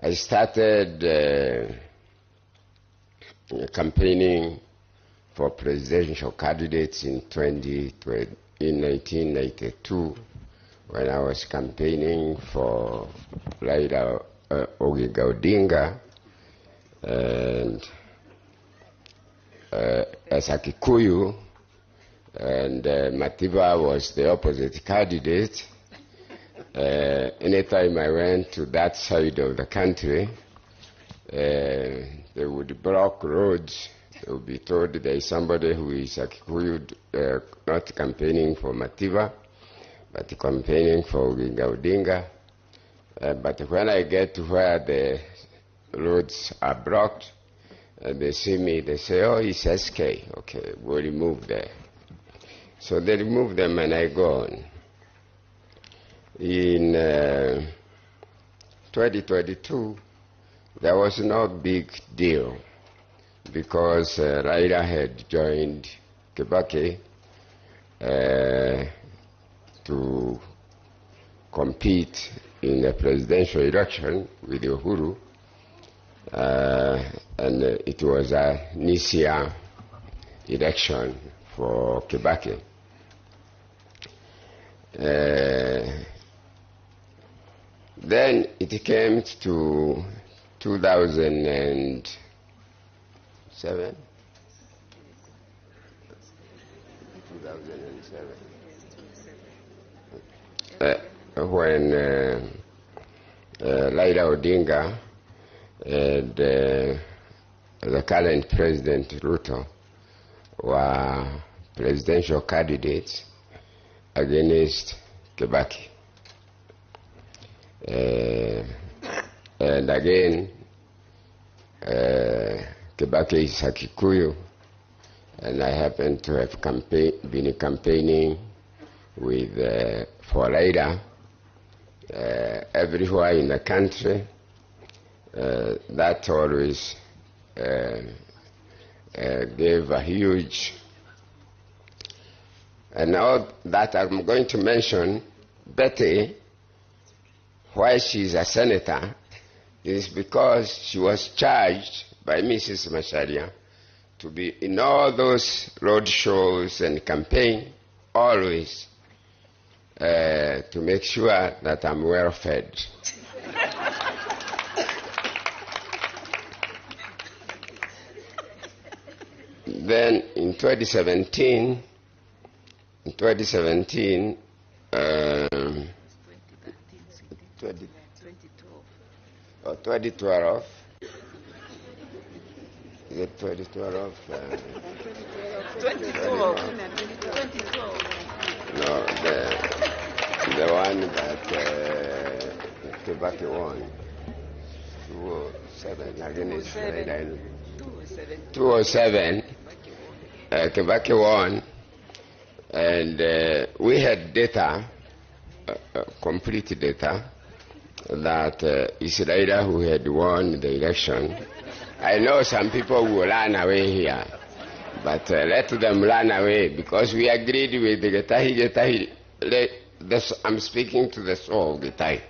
I started campaigning for presidential candidates in 1992 when I was campaigning for Raila Odinga and as a Kikuyu, and Matiba was the opposite candidate. Anytime I went to that side of the country, they would block roads. They would be told there is somebody who is a Kikuyu not campaigning for Matiba, but campaigning for Odinga. But when I get to where the roads are blocked, they see me, they say, oh, it's SK. Okay, we'll remove them. So they remove them and I go on. In 2022, there was no big deal because Raila had joined Kibaki to compete in a presidential election with Uhuru, and it was a Nisia election for Kibaki. Then it came to 2007. When Raila Odinga and the current President Ruto were presidential candidates against Kibaki. And again, Kibaki is a Kikuyu, and I happen to have been campaigning with for Raila everywhere in the country. That always gave a huge, and all that I'm going to mention, Betty, why she's a senator, is because she was charged by Mrs. Macharia to be in all those road shows and campaign, always to make sure that I'm well fed. Then in 2017, 2012. Is it 2012? 2012. No, the one that Kibaki won. 207 against 207. Kibaki won, and we had data, complete data, that it's Raila who had won the election. I know some people will run away here, but let them run away, because we agreed with the Getahi. I'm speaking to the soul, Getahi.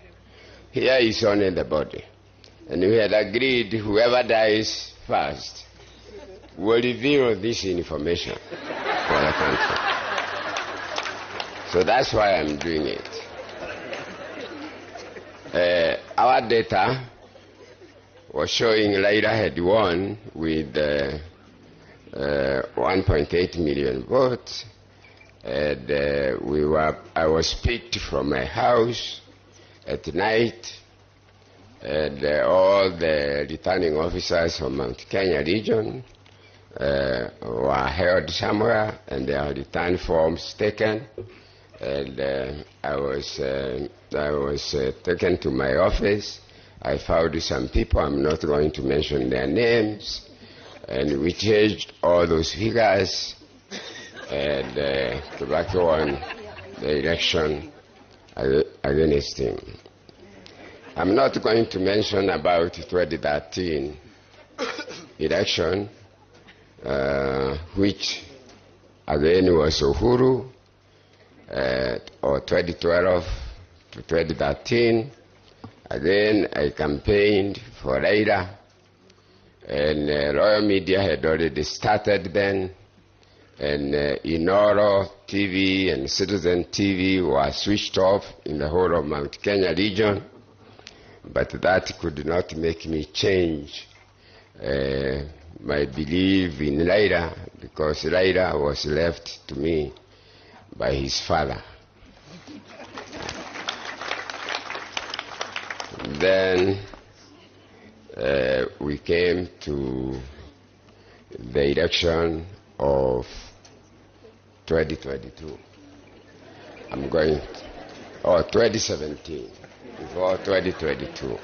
Here is only the body. And we had agreed whoever dies first will reveal this information for the country. So that's why I'm doing it. Our data was showing Raila had won with 1.8 million votes. And I was picked from my house at night, and all the returning officers from Mount Kenya region were held somewhere, and their return forms taken. And I was taken to my office. I found some people, I'm not going to mention their names, and we changed all those figures, and Kibaki won the election against him. I'm not going to mention about 2013 election, which again was Uhuru, or 2012 to 2013. Again, I campaigned for Raila, and Royal Media had already started then, and Inoro TV and Citizen TV were switched off in the whole of Mount Kenya region, but that could not make me change my belief in Raila, because Raila was left to me by his father. Then we came to the election of 2022. 2017, before 2022.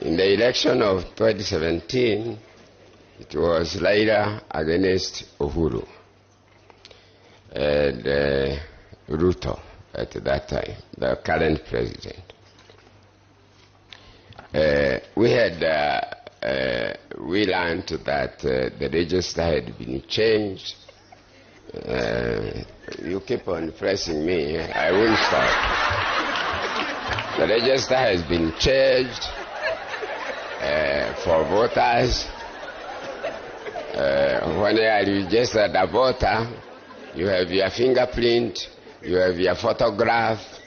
In the election of 2017, it was Raila against Uhuru and Ruto at that time, the current president. We learned that the register had been changed. You keep on pressing me, I won't stop. The register has been changed for voters. When you are registered a voter, you have your fingerprint, you have your photograph,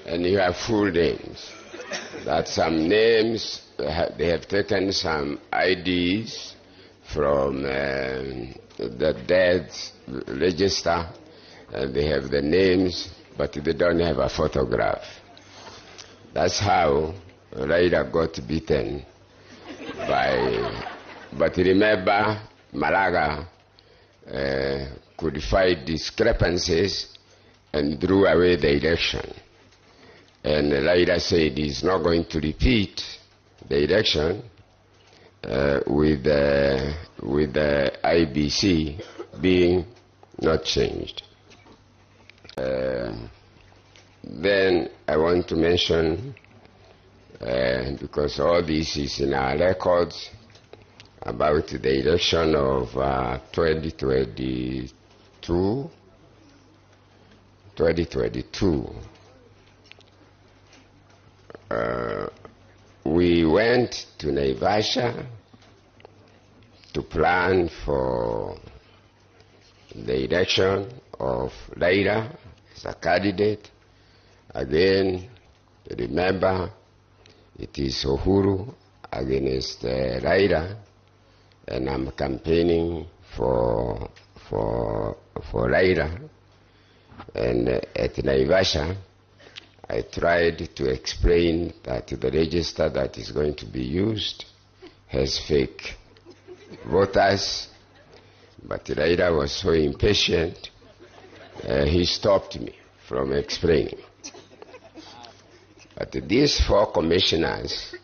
and you have full names. That some names, they have taken some IDs from the death register, and they have the names, but they don't have a photograph. That's how Raila got beaten by, but remember, Malaga could find discrepancies and drew away the election. And Raila said he's not going to repeat the election with the IBC being not changed. Then I want to mention, because all this is in our records, about the election of 2022. We went to Naivasha to plan for the election of Raila as a candidate. Again, remember, it is Uhuru against Raila, and I'm campaigning for Raila. And at Naivasha, I tried to explain that the register that is going to be used has fake voters, but Raila was so impatient, he stopped me from explaining. But these 4 commissioners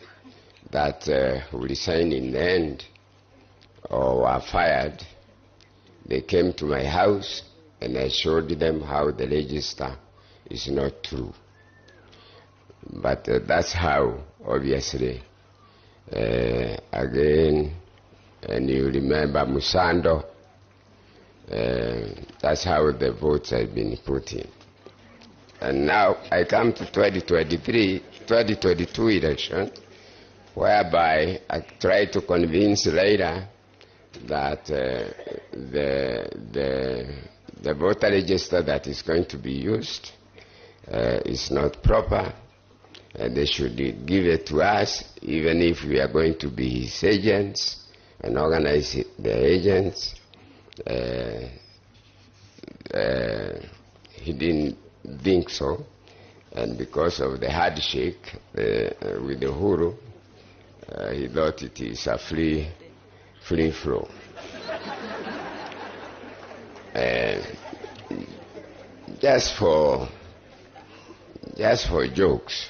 that who resigned in the end or were fired, they came to my house and I showed them how the register is not true. But that's how, obviously, again, and you remember Musando, that's how the votes have been put in. And now I come to 2022 election, whereby I try to convince Raila that the voter register that is going to be used is not proper. They should give it to us, even if we are going to be his agents and organize the agents. He didn't think so, and because of the handshake with the Uhuru, he thought it is a free flow. Just for jokes,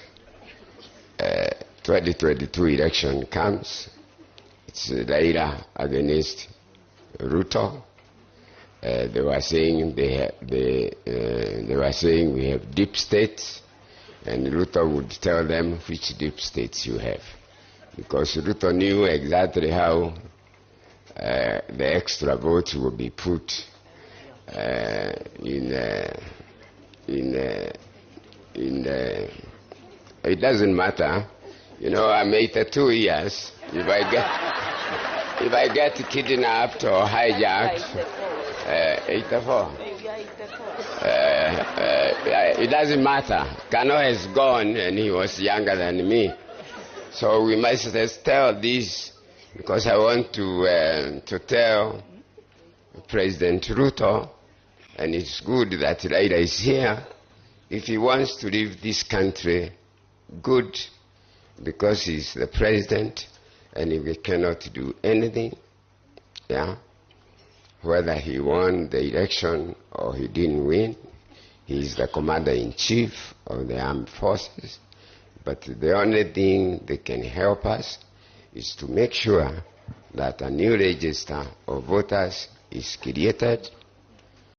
2022 election comes. It's Raila against Ruto. They were saying we have deep states, and Ruto would tell them which deep states you have, because Ruto knew exactly how the extra votes will be put it doesn't matter You know, I'm 82 years. If I get kidnapped or hijacked, 84. It doesn't matter. Kano has gone and he was younger than me. So we must just tell this, because I want to tell President Ruto, and it's good that Raila is here, if he wants to leave this country, good, because he's the president, and if he cannot do anything, yeah, whether he won the election or he didn't win, he's the commander-in-chief of the armed forces. But the only thing that can help us is to make sure that a new register of voters is created